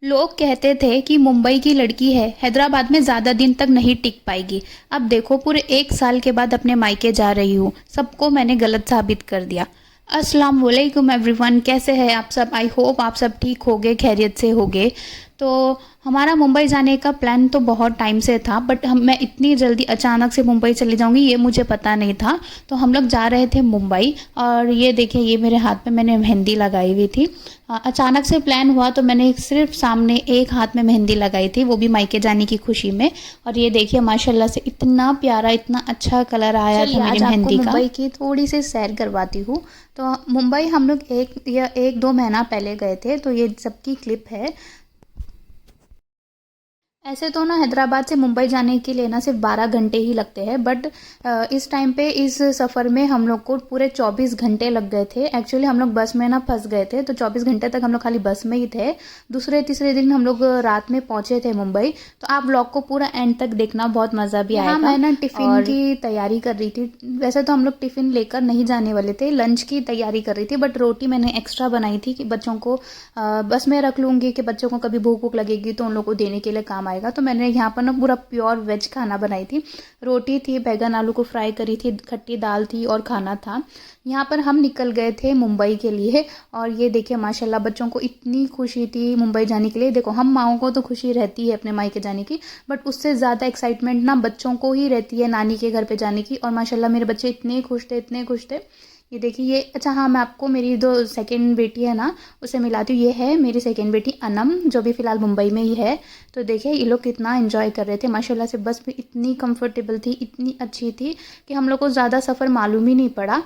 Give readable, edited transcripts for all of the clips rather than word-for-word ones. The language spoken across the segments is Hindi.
लोग कहते थे कि मुंबई की लड़की है, हैदराबाद में ज़्यादा दिन तक नहीं टिक पाएगी। अब देखो पूरे 1 साल के बाद अपने मायके जा रही हूँ। सबको मैंने गलत साबित कर दिया। अस्सलाम वालेकुम एवरीवन, कैसे हैं आप सब? आई होप आप सब ठीक होगे, खैरियत से होगे। तो हमारा मुंबई जाने का प्लान तो बहुत टाइम से था, बट मैं इतनी जल्दी अचानक से मुंबई चली जाऊंगी ये मुझे पता नहीं था। तो हम लोग जा रहे थे मुंबई, और ये देखिए ये मेरे हाथ में मैंने मेहंदी लगाई हुई थी। अचानक से प्लान हुआ तो मैंने सिर्फ सामने एक हाथ में मेहंदी लगाई थी, वो भी मायके जाने की खुशी में। और ये देखिए माशाल्लाह से इतना प्यारा, इतना अच्छा कलर आया था मेरी मेहंदी का। मुंबई की थोड़ी सी सैर करवाती हूँ। तो मुंबई हम लोग एक दो महीना पहले गए थे, तो ये सबकी क्लिप है। ऐसे तो ना हैदराबाद से मुंबई जाने के लिए ना सिर्फ 12 घंटे ही लगते हैं, बट इस टाइम पे इस सफ़र में हम लोग को पूरे 24 घंटे लग गए थे। एक्चुअली हम लोग बस में ना फंस गए थे, तो 24 घंटे तक हम लोग खाली बस में ही थे। दूसरे तीसरे दिन हम लोग रात में पहुंचे थे मुंबई। तो आप व्लॉग को पूरा एंड तक देखना, बहुत मज़ा भी आएगा। मैं ना टिफ़िन की तैयारी कर रही थी। वैसे तो हम लोग टिफ़िन लेकर नहीं जाने वाले थे, लंच की तैयारी कर रही थी, बट रोटी मैंने एक्स्ट्रा बनाई थी कि बच्चों को बस में रख लूँगी, कि बच्चों को कभी भूख वूख लगेगी तो उन लोग को देने के लिए काम आएगा। तो मैंने यहाँ पर ना पूरा प्योर वेज खाना बनाई थी। रोटी थी, बैगन आलू को फ्राई करी थी, खट्टी दाल थी और खाना था। यहाँ पर हम निकल गए थे मुंबई के लिए। और ये देखिए माशाल्लाह बच्चों को इतनी खुशी थी मुंबई जाने के लिए। देखो हम माओं को तो खुशी रहती है अपने मायके जाने की, बट उससे ज़्यादा एक्साइटमेंट ना बच्चों को ही रहती है नानी के घर पे जाने की। और माशाल्लाह मेरे बच्चे इतने खुश थे, इतने खुश थे। ये देखिए ये, अच्छा हाँ, मैं आपको मेरी जो सेकंड बेटी है ना उसे मिलाती हूँ। ये है मेरी सेकंड बेटी अनम, जो भी फ़िलहाल मुंबई में ही है। तो देखिए ये लोग कितना एंजॉय कर रहे थे माशाल्लाह से। बस भी इतनी कंफर्टेबल थी, इतनी अच्छी थी कि हम लोग को ज़्यादा सफ़र मालूम ही नहीं पड़ा।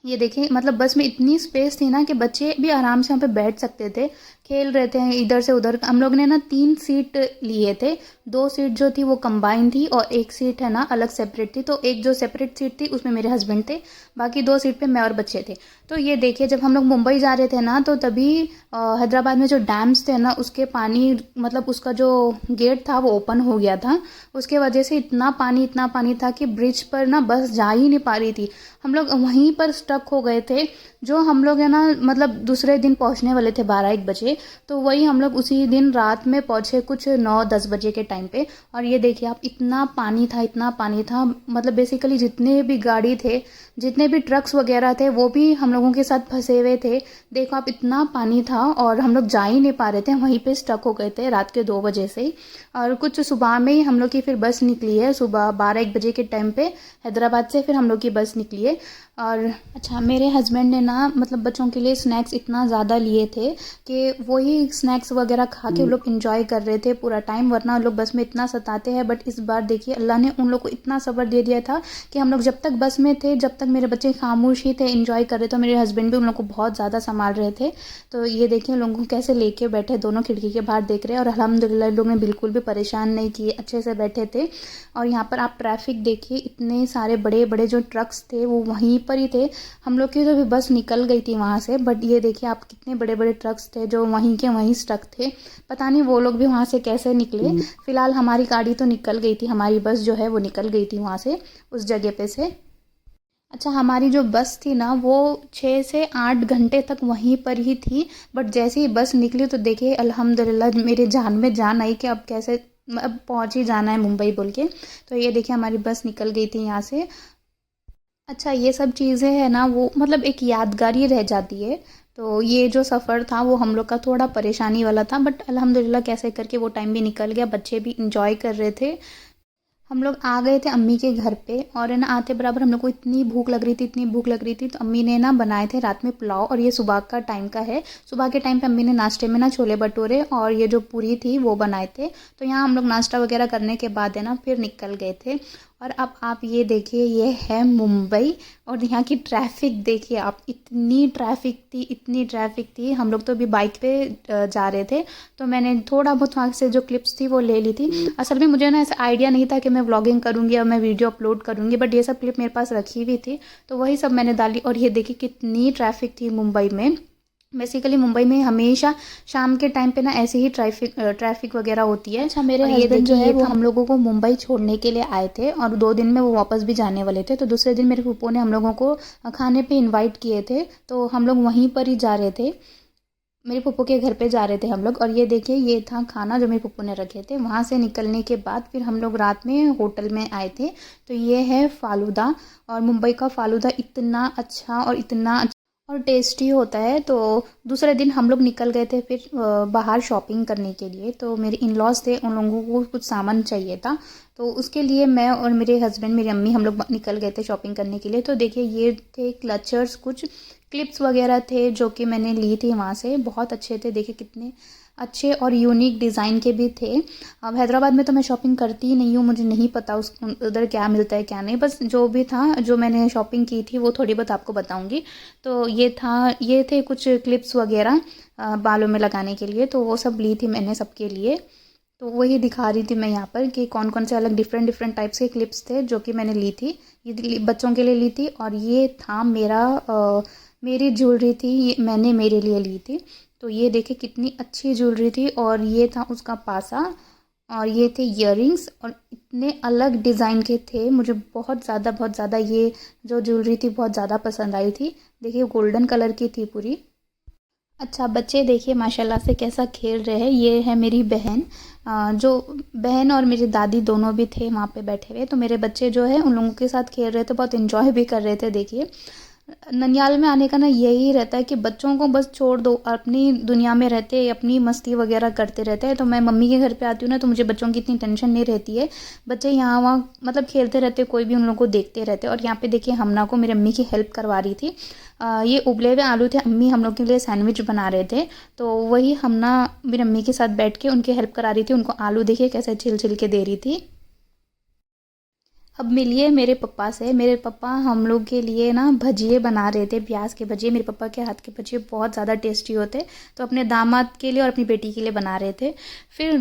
ये देखिए मतलब बस में इतनी स्पेस थी ना कि बच्चे भी आराम से वहाँ पे बैठ सकते थे, खेल रहे थे इधर से उधर। हम लोग ने ना 3 सीट लिए थे। 2 सीट जो थी वो कंबाइन थी, और एक सीट है ना अलग सेपरेट थी। तो एक जो सेपरेट सीट थी उसमें मेरे हस्बैंड थे, बाकी 2 सीट पे मैं और बच्चे थे। तो ये देखिए जब हम लोग मुंबई जा रहे थे ना, तो तभी हैदराबाद में जो डैम्स थे ना उसके पानी, मतलब उसका जो गेट था वो ओपन हो गया था। उसके वजह से इतना पानी था कि ब्रिज पर ना बस जा ही नहीं पा रही थी। हम लोग वहीं पर स्टक हो गए थे। जो हम लोग है ना मतलब दूसरे दिन पहुंचने वाले थे 12-1 बजे, तो वही हम लोग उसी दिन रात में पहुंचे कुछ 9-10 बजे के टाइम पे। और ये देखिए आप, इतना पानी था, इतना पानी था, मतलब बेसिकली जितने भी गाड़ी थे, जितने भी ट्रक्स वगैरह थे, वो भी हम लोगों के साथ फंसे हुए थे। देखो आप, इतना पानी था और हम लोग जा ही नहीं पा रहे थे, वहीं पे स्टक हो गए थे रात के 2 बजे से ही। और कुछ सुबह में ही हम लोग की फिर बस निकली है, सुबह 12-1 बजे के टाइम पे हैदराबाद से फिर हम लोग की बस निकली है। और अच्छा, मेरे हस्बैंड ने ना मतलब बच्चों के लिए स्नैक्स इतना ज़्यादा लिए थे कि वही स्नैक्स वगैरह खा के वो लोग इन्जॉय कर रहे थे पूरा टाइम। वरना लोग बस में इतना सताते हैं, बट इस बार देखिए अल्लाह ने उन लोग को इतना सब्र दे दिया था कि हम लोग जब तक बस में थे, जब तक मेरे बच्चे खामोश ही थे, इन्जॉय कर रहे थे। मेरे हस्बैंड भी उन लोग को बहुत ज़्यादा संभाल रहे थे। तो ये देखिए लोगों को कैसे लेके बैठे, दोनों खिड़की के बाहर देख रहे हैं। और अल्हम्दुलिल्लाह लोग ने बिल्कुल भी परेशान नहीं किए, अच्छे से बैठे थे। और यहाँ पर आप ट्रैफिक देखिए, इतने सारे बड़े बड़े जो ट्रक्स थे वो वहीं पर ही थे। हम लोग की तो भी बस निकल गई थी वहाँ से, बट ये देखिए आप कितने बड़े बड़े ट्रक्स थे जो वहीं के वहीं स्टक थे। पता नहीं वो लोग भी वहाँ से कैसे निकले। फिलहाल हमारी गाड़ी तो निकल गई थी, हमारी बस जो है वो निकल गई थी वहाँ से, उस जगह पे से। अच्छा, हमारी जो बस थी ना वो 6 से 8 घंटे तक वहीं पर ही थी। बट जैसे ही बस निकली तो देखिए अल्हम्दुलिल्लाह मेरे जान में जान आई कि अब कैसे, अब पहुँच ही जाना है मुंबई बोल के। तो ये देखिए हमारी बस निकल गई थी यहाँ से। अच्छा, ये सब चीज़ें हैं ना वो मतलब एक यादगार ही रह जाती है। तो ये जो सफ़र था वो हम लोग का थोड़ा परेशानी वाला था, बट अल्हम्दुलिल्लाह कैसे करके वो टाइम भी निकल गया। बच्चे भी इंजॉय कर रहे थे। हम लोग आ गए थे अम्मी के घर पे, और है ना आते बराबर हम लोग को इतनी भूख लग रही थी, इतनी भूख लग रही थी। तो अम्मी ने ना बनाए थे रात में पुलाव, और ये सुबह का टाइम का है। सुबह के टाइम पे अम्मी ने नाश्ते में ना छोले भटूरे और ये जो पूरी थी वो बनाए थे। तो यहाँ हम लोग नाश्ता वगैरह करने के बाद है ना फिर निकल गए थे। और अब आप ये देखिए, ये है मुंबई, और यहाँ की ट्रैफ़िक देखिए आप, इतनी ट्रैफ़िक थी, इतनी ट्रैफ़िक थी। हम लोग तो अभी बाइक पे जा रहे थे, तो मैंने थोड़ा बहुत वहाँ से जो क्लिप्स थी वो ले ली थी। असल में मुझे ना ऐसा आइडिया नहीं था कि मैं व्लॉगिंग करूँगी और मैं वीडियो अपलोड करूँगी, बट ये सब क्लिप मेरे पास रखी हुई थी, तो वही सब मैंने डाली। और ये देखिए कितनी ट्रैफ़िक थी मुंबई में। बेसिकली मुंबई में हमेशा शाम के टाइम पे ना ऐसे ही ट्रैफिक वगैरह होती है। अच्छा, मेरे हस्बैंड जो है वो हम लोगों को मुंबई छोड़ने के लिए आए थे, और 2 दिन में वो वापस भी जाने वाले थे। तो दूसरे दिन मेरे फूफो ने हम लोगों को खाने पे इनवाइट किए थे, तो हम लोग वहीं पर ही जा रहे थे। मेरे पप्पू के घर पे जा रहे थे हम लोग, और ये देखिए ये था खाना जो मेरे पप्पू ने रखे थे। वहाँ से निकलने के बाद फिर हम लोग रात में होटल में आए थे। तो ये है फ़ालूदा, और मुंबई का फ़ालूदा इतना अच्छा और इतना और टेस्टी होता है। तो दूसरे दिन हम लोग निकल गए थे फिर बाहर शॉपिंग करने के लिए। तो मेरे इन लॉज थे, उन लोगों को कुछ सामान चाहिए था, तो उसके लिए मैं और मेरे हस्बैंड, मेरी अम्मी, हम लोग निकल गए थे शॉपिंग करने के लिए। तो देखिए ये थे क्लचर्स, कुछ क्लिप्स वगैरह थे जो कि मैंने ली थी वहाँ से। बहुत अच्छे थे, देखिए कितने अच्छे और यूनिक डिज़ाइन के भी थे। अब हैदराबाद में तो मैं शॉपिंग करती ही नहीं हूँ, मुझे नहीं पता उस उधर क्या मिलता है क्या नहीं। बस जो भी था, जो मैंने शॉपिंग की थी वो थोड़ी बहुत आपको बताऊँगी। तो ये थे कुछ क्लिप्स वगैरह बालों में लगाने के लिए, तो वो सब ली थी मैंने सबके लिए। तो वही दिखा रही थी मैं यहाँ पर कि कौन कौन से अलग डिफरेंट डिफरेंट टाइप्स के क्लिप्स थे जो कि मैंने ली थी। ये बच्चों के लिए ली थी, और ये था मेरी ज्वेलरी थी, ये मैंने मेरे लिए ली थी। तो ये देखिए कितनी अच्छी ज्वेलरी थी, और ये था उसका पासा, और ये थे इयररिंग्स, और इतने अलग डिज़ाइन के थे। मुझे बहुत ज़्यादा ये जो ज्वेलरी थी बहुत ज़्यादा पसंद आई थी। देखिए गोल्डन कलर की थी पूरी। अच्छा, बच्चे देखिए माशाल्लाह से कैसा खेल रहे हैं। ये है मेरी बहन, जो बहन और मेरी दादी दोनों भी थे वहाँ पे बैठे हुए। तो मेरे बच्चे जो है उन लोगों के साथ खेल रहे थे, बहुत इन्जॉय भी कर रहे थे। देखिए ननियाल में आने का ना यही रहता है कि बच्चों को बस छोड़ दो, अपनी दुनिया में रहते, अपनी मस्ती वगैरह करते रहते हैं। तो मैं मम्मी के घर पे आती हूँ ना, तो मुझे बच्चों की इतनी टेंशन नहीं रहती है। बच्चे यहाँ वहाँ मतलब खेलते रहते, कोई भी उन लोगों को देखते रहते। और यहाँ पे देखिए हमना को मेरी अम्मी की हेल्प करवा रही थी। ये उबले हुए आलू थे, अम्मी हम लोग के लिए सैंडविच बना रहे थे। तो वही हमना मेरी अम्मी के साथ बैठ के उनकी हेल्प करा रही थी। उनको आलू देखिए कैसे छिल छिल के दे रही थी। अब मिलिए मेरे पापा से। मेरे पापा हम लोग के लिए ना भजिए बना रहे थे, प्याज के भजिए। मेरे पापा के हाथ के भजिए बहुत ज़्यादा टेस्टी होते, तो अपने दामाद के लिए और अपनी बेटी के लिए बना रहे थे। फिर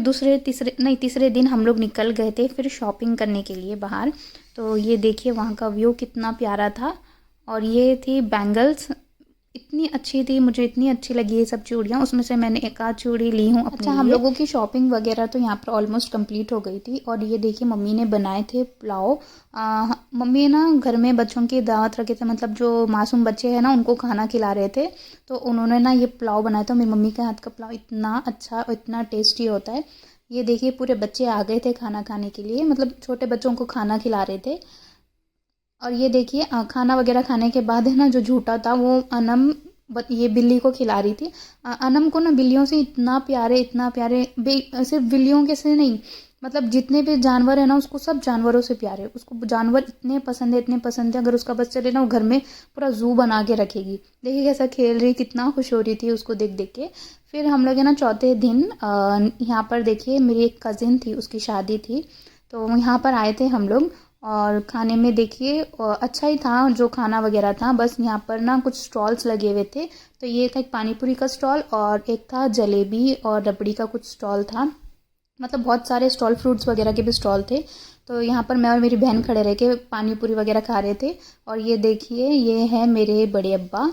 तीसरे दिन हम लोग निकल गए थे फिर शॉपिंग करने के लिए बाहर। तो ये देखिए वहाँ का व्यू कितना प्यारा था। और ये थी बैंगल्स, इतनी अच्छी थी, मुझे इतनी अच्छी लगी ये सब चूड़ियाँ। उसमें से मैंने एक आध चूड़ी ली हूँ अपने लिए। हम लोगों की शॉपिंग वगैरह तो यहाँ पर ऑलमोस्ट कंप्लीट हो गई थी। और ये देखिए मम्मी ने बनाए थे पुलाव। मम्मी ना घर में बच्चों की दावत रखे थे, मतलब जो मासूम बच्चे हैं ना उनको खाना खिला रहे थे। तो उन्होंने ना ये पुलाव बनाया था। मेरी मम्मी के हाथ का पुलाव इतना अच्छा और इतना टेस्टी होता है। ये देखिए पूरे बच्चे आ गए थे खाना खाने के लिए, मतलब छोटे बच्चों को खाना खिला रहे थे। और ये देखिए खाना वगैरह खाने के बाद है ना जो झूठा था वो अनम ये बिल्ली को खिला रही थी। अनम को ना बिल्लियों से इतना प्यारे सिर्फ बिल्लियों के से नहीं, मतलब जितने भी जानवर है ना उसको सब जानवरों से प्यारे। उसको जानवर इतने पसंद है। अगर उसका बच्चा ले ना वो घर में पूरा जू बना के रखेगी। देखिए कैसा खेल रही, कितना खुश हो रही थी उसको देख देख के। फिर हम लोग है ना चौथे दिन यहाँ पर देखिए मेरी एक कज़िन थी, उसकी शादी थी। तो यहाँ पर आए थे हम लोग। और खाने में देखिए अच्छा ही था जो खाना वगैरह था। बस यहाँ पर ना कुछ स्टॉल्स लगे हुए थे। तो ये था एक पानी पूरी का स्टॉल, और एक था जलेबी और रबड़ी का कुछ स्टॉल था। मतलब बहुत सारे स्टॉल, फ्रूट्स वगैरह के भी स्टॉल थे। तो यहाँ पर मैं और मेरी बहन खड़े रह के पानी पूरी वगैरह खा रहे थे। और ये देखिए ये है मेरे बड़े अब्बा,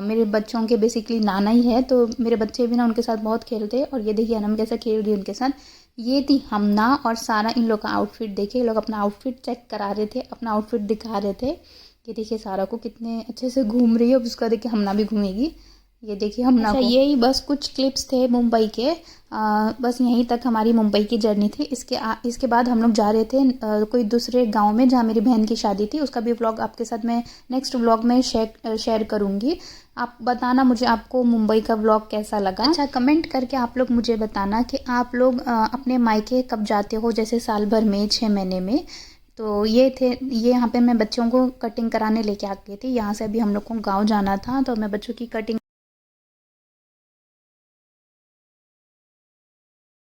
मेरे बच्चों के बेसिकली नाना ही है। तो मेरे बच्चे भी ना उनके साथ बहुत खेलते। और ये देखिए अनम कैसे खेल रही है उनके साथ। ये थी हमना, और सारा इन लोग का आउटफिट देखिए, ये लोग अपना आउटफिट चेक करा रहे थे, अपना आउटफिट दिखा रहे थे। ये देखिए सारा को कितने अच्छे से घूम रही है। अब उसका देखिए हमना भी घूमेगी। ये देखिए हमना अच्छा, यही बस कुछ क्लिप्स थे मुंबई के। बस यहीं तक हमारी मुंबई की जर्नी थी। इसके बाद हम लोग जा रहे थे कोई दूसरे गांव में जहाँ मेरी बहन की शादी थी। उसका भी व्लॉग आपके साथ मैं नेक्स्ट व्लॉग में शेयर करूँगी। आप बताना मुझे आपको मुंबई का व्लॉग कैसा लगा। अच्छा, कमेंट करके आप लोग मुझे बताना कि आप लोग अपने मायके कब जाते हो, जैसे साल भर में 6 महीने में। तो ये यहाँ पे मैं बच्चों को कटिंग कराने लेके आ गई थी। यहाँ से अभी हम लोग को गाँव जाना था, तो मैं बच्चों की कटिंग